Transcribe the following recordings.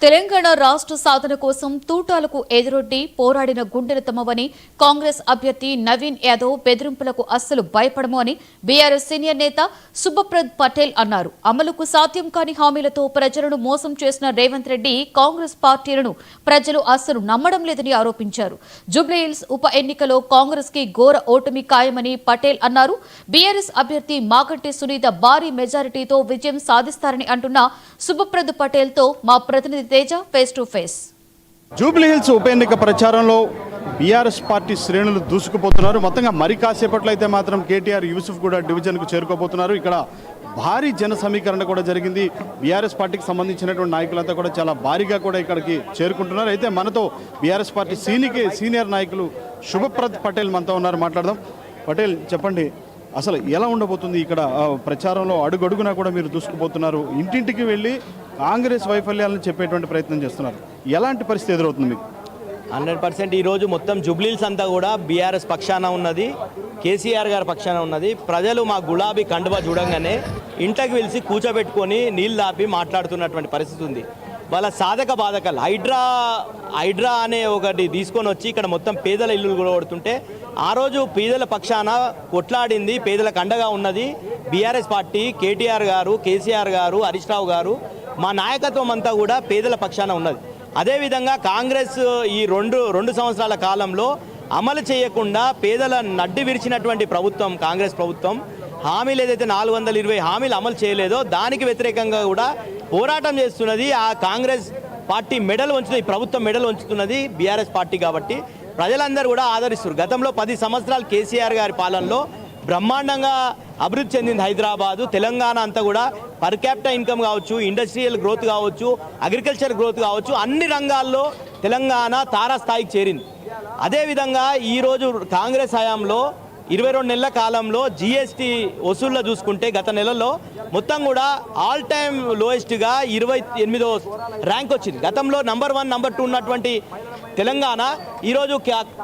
తెలంగాణ రాష్ట్ర సాధన కోసం తూటాలకు ఎదురొడ్డి పోరాడిన గుండెలు తమవని కాంగ్రెస్ అభ్యర్థి నవీన్ యాదవ్ బెదిరింపులకు అస్సలు భయపడము అని బీఆర్ఎస్ సీనియర్ నేత సుబ్రత్ పటేల్ అన్నారు. అమలుకు సాధ్యం కాని హామీలతో ప్రజలను మోసం చేసిన రేవంత్ రెడ్డి కాంగ్రెస్ పార్టీలను ప్రజలు అస్సలు నమ్మడం లేదని ఆరోపించారు. జూబ్లీహిల్స్ ఉప ఎన్నికలో కాంగ్రెస్ కి ఘోర ఓటమి ఖాయమని పటేల్ అన్నారు. బీఆర్ఎస్ అభ్యర్థి మాగంటి సునీత భారీ మెజారిటీతో విజయం సాధిస్తారని అంటున్న సుబ్రత్ పటేల్ తో మా ప్రతినిధి Teja face to face. Jubilee Hills ఉప ఎన్నిక ప్రచారంలో బీఆర్ఎస్ పార్టీ శ్రేణులు దూసుకుపోతున్నారు. మొత్తంగా మరి కాసేపట్లో అయితే మాత్రం కేటీఆర్ యూసుఫ్ కూడా డివిజన్కు చేరుకోబోతున్నారు. ఇక్కడ భారీ జన సమీకరణ కూడా జరిగింది. బీఆర్ఎస్ పార్టీకి సంబంధించినటువంటి నాయకులంతా కూడా చాలా భారీగా కూడా ఇక్కడికి చేరుకుంటున్నారు. అయితే మనతో బీఆర్ఎస్ పార్టీ సీనియర్ నాయకులు సుబ్రత్ పటేల్ మనతో ఉన్నారు. మాట్లాడదాం. పటేల్, చెప్పండి, అసలు ఎలా ఉండబోతుంది ఇక్కడ ప్రచారంలో? అడుగడుగునా కూడా మీరు దూసుకుపోతున్నారు, ఇంటింటికి వెళ్ళి కాంగ్రెస్ వైఫల్యాలను చెప్పేటువంటి ప్రయత్నం చేస్తున్నారు. ఎలాంటి పరిస్థితి ఎదురవుతుంది మీకు? 100% ఈరోజు మొత్తం జూబ్లీహిల్స్ అంతా కూడా బీఆర్ఎస్ పక్షాన ఉన్నది, కేసీఆర్ గారి పక్షాన ఉన్నది. ప్రజలు మా గులాబీ కండువా చూడంగానే ఇంట్లోకి పిలిచి కూర్చోబెట్టుకొని నీళ్ళు దాపి మాట్లాడుతున్నటువంటి పరిస్థితి ఉంది. వాళ్ళ సాధక బాధకాలు హైడ్రా అనే ఒకటి తీసుకొని వచ్చి ఇక్కడ మొత్తం పేదల ఇల్లులు కూడా కొడుతుంటే ఆ రోజు పేదల పక్షాన కొట్లాడింది, పేదలకు అండగా ఉన్నది బీఆర్ఎస్ పార్టీ, కేటీఆర్ గారు, కేసీఆర్ గారు, హరీష్ రావు గారు. మా నాయకత్వం అంతా కూడా పేదల పక్షాన ఉన్నది. అదేవిధంగా కాంగ్రెస్ ఈ రెండు సంవత్సరాల కాలంలో అమలు చేయకుండా పేదల నడ్డి విరిచినటువంటి ప్రభుత్వం కాంగ్రెస్ ప్రభుత్వం. హామీలు ఏదైతే 420 హామీలు అమలు చేయలేదో దానికి వ్యతిరేకంగా కూడా పోరాటం చేస్తున్నది ఆ కాంగ్రెస్ పార్టీ మెడల్ వంచుతుంది, ఈ ప్రభుత్వం మెడల్ వంచుతున్నది బీఆర్ఎస్ పార్టీ. కాబట్టి ప్రజలందరూ కూడా ఆదరిస్తున్నారు. గతంలో 10 సంవత్సరాలు కేసీఆర్ గారి పాలనలో బ్రహ్మాండంగా అభివృద్ధి చెందింది హైదరాబాదు, తెలంగాణ అంతా కూడా. పర్ క్యాపిటల్ ఇన్కమ్ కావచ్చు, ఇండస్ట్రియల్ గ్రోత్ కావచ్చు, అగ్రికల్చర్ గ్రోత్ కావచ్చు, అన్ని రంగాల్లో తెలంగాణ తారాస్థాయికి చేరింది. అదేవిధంగా ఈరోజు కాంగ్రెస్ హయాంలో 22 నెలల కాలంలో జీఎస్టీ వసూళ్ళ చూసుకుంటే గత నెలలో మొత్తం కూడా ఆల్ టైమ్ లోయెస్ట్గా 28వ ర్యాంక్ వచ్చింది. గతంలో నంబర్ 1, నంబర్ 2 ఉన్నటువంటి తెలంగాణ ఈరోజు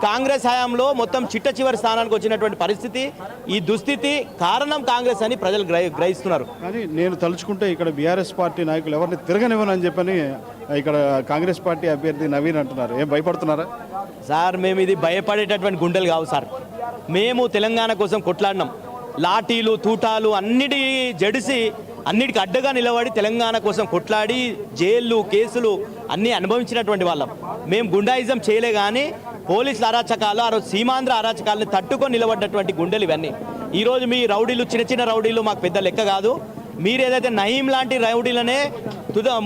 కాంగ్రెస్ హయాంలో మొత్తం చిట్ట చివరి స్థానానికి వచ్చినటువంటి పరిస్థితి. ఈ దుస్థితి కారణం కాంగ్రెస్ అని ప్రజలు గ్రహిస్తున్నారు. కానీ నేను తలుచుకుంటే ఇక్కడ బీఆర్ఎస్ పార్టీ నాయకులు ఎవరిని తిరగనివ్వనని చెప్పని ఇక్కడ కాంగ్రెస్ పార్టీ అభ్యర్థి నవీన్ అంటున్నారు. ఏం భయపడుతున్నారా సార్? మేము ఇది భయపడేటటువంటి గుండెలు కావు సార్. మేము తెలంగాణ కోసం కొట్లాడినాం. లాఠీలు, తూటాలు అన్నిటి జడిసి అన్నిటికి అడ్డగా నిలబడి తెలంగాణ కోసం కొట్లాడి జైళ్ళు, కేసులు అన్నీ అనుభవించినటువంటి వాళ్ళం. మేము గుండాయిజం చేయలే కానీ పోలీసుల అరాచకాలు, ఆ రోజు సీమాంధ్ర అరాచకాలను తట్టుకొని నిలబడ్డటువంటి గుండెలు ఇవన్నీ. ఈరోజు మీ రౌడీలు, చిన్న రౌడీలు మాకు పెద్ద లెక్క కాదు. మీరు ఏదైతే నయీం లాంటి రౌడీలనే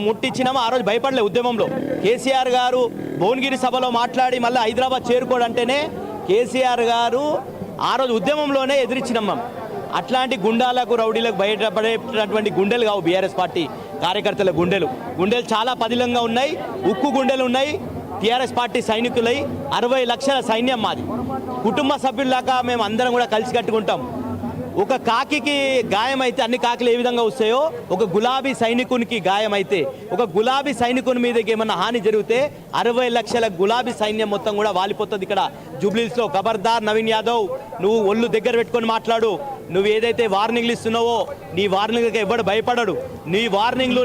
ముట్టించినామో ఆ రోజు భయపడలే ఉద్యమంలో. కేసీఆర్ గారు భువనగిరి సభలో మాట్లాడి మళ్ళీ హైదరాబాద్ చేరుకోవడంటేనే కేసీఆర్ గారు ఆ రోజు ఉద్యమంలోనే ఎదిరించినాం. అట్లాంటి గుండాలకు, రౌడీలకు బయటపడేటటువంటి గుండెలు కావు బీఆర్ఎస్ పార్టీ కార్యకర్తల గుండెలు. చాలా పదిలంగా ఉన్నాయి, ఉక్కు గుండెలు ఉన్నాయి. టీఆర్ఎస్ పార్టీ సైనికులై 60 లక్షల సైన్యం మాది. కుటుంబ సభ్యుల్లాగా మేము అందరం కూడా కలిసి కట్టుకుంటాం. ఒక కాకికి గాయమైతే అన్ని కాకిలు ఏ విధంగా వస్తాయో, ఒక గులాబీ సైనికునికి గాయమైతే, ఒక గులాబీ సైనికుని మీదకి ఏమన్నా హాని జరిగితే 60 లక్షల గులాబీ సైన్యం మొత్తం కూడా వాలిపోతుంది ఇక్కడ జూబ్లీహిల్స్లో. ఖబర్దార్ నవీన్ యాదవ్, నువ్వు ఒళ్ళు దగ్గర పెట్టుకొని మాట్లాడు. నువ్వు ఏదైతే వార్నింగ్లు ఇస్తున్నావో నీ వార్నింగ్లకి ఎవడు భయపడడు. నీ వార్నింగ్లు,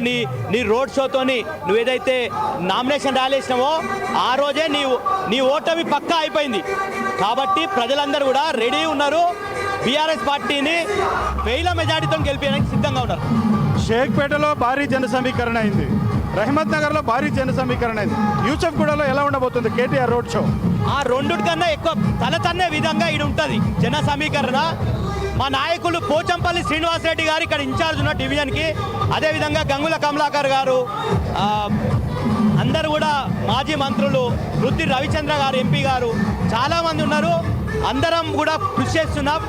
నీ రోడ్ షోతోని నువ్వు ఏదైతే నామినేషన్ ర్యాలీ ఇచ్చినావో ఆ రోజే నీ ఓటమి పక్కా అయిపోయింది. కాబట్టి ప్రజలందరూ కూడా రెడీ ఉన్నారు. బీఆర్ఎస్ పార్టీని వేల మెజార్టీతో గెలిపేయడానికి సిద్ధంగా ఉన్నారు. షేక్పేటలో భారీ జన సమీకరణ అయింది, రహమత్ నగర్లో భారీ జన సమీకరణ అయింది. యూసఫ్గూడలో ఎలా ఉండబోతుంది కేటీఆర్ రోడ్ షో? ఆ రెండుటి కన్నా ఎక్కువ తలతన్నే విధంగా ఇది ఉంటుంది జన సమీకరణ. మా నాయకులు పోచంపల్లి శ్రీనివాసరెడ్డి గారు ఇక్కడ ఇన్ఛార్జ్ ఉన్న డివిజన్కి, అదేవిధంగా గంగుల కమలాకర్ గారు, అందరూ కూడా మాజీ మంత్రులు, వృద్ధి రవిచంద్ర గారు, ఎంపీ గారు, చాలామంది ఉన్నారు. అందరం కూడా కృషి చేస్తున్నాం.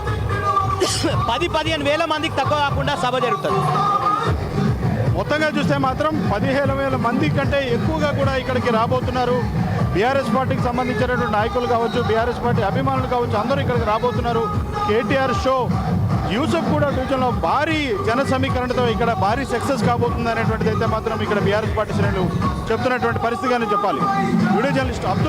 10-15 వేల మందికి తక్కువ కాకుండా సభ జరుగుతుంది. మొత్తంగా చూస్తే మాత్రం 15,000 మంది కంటే ఎక్కువగా కూడా ఇక్కడికి రాబోతున్నారు. బీఆర్ఎస్ పార్టీకి సంబంధించినటువంటి నాయకులు కావచ్చు, బీఆర్ఎస్ పార్టీ అభిమానులు కావచ్చు, అందరూ ఇక్కడికి రాబోతున్నారు. కేటీఆర్ షో యూసఫ్గూడ డివిజన్లో భారీ జన సమీకరణతో ఇక్కడ భారీ సక్సెస్ కాబోతుంది అనేటువంటిది అయితే మాత్రం ఇక్కడ బీఆర్ఎస్ పార్టీ శ్రేణులు చెప్తున్నటువంటి పరిస్థితిగానే చెప్పాలి. Video journalist Abdul